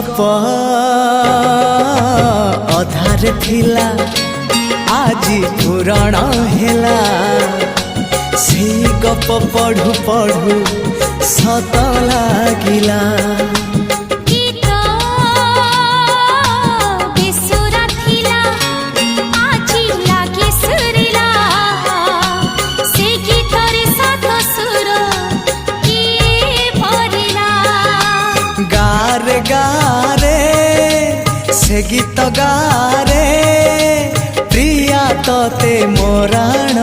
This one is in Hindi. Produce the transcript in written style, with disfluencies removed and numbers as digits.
गप अधार थिला आजी पुराण हेला से गप पढ़ु पढ़ु सत लागिला गारे गारे से गीत गारे प्रिया तोते मोराण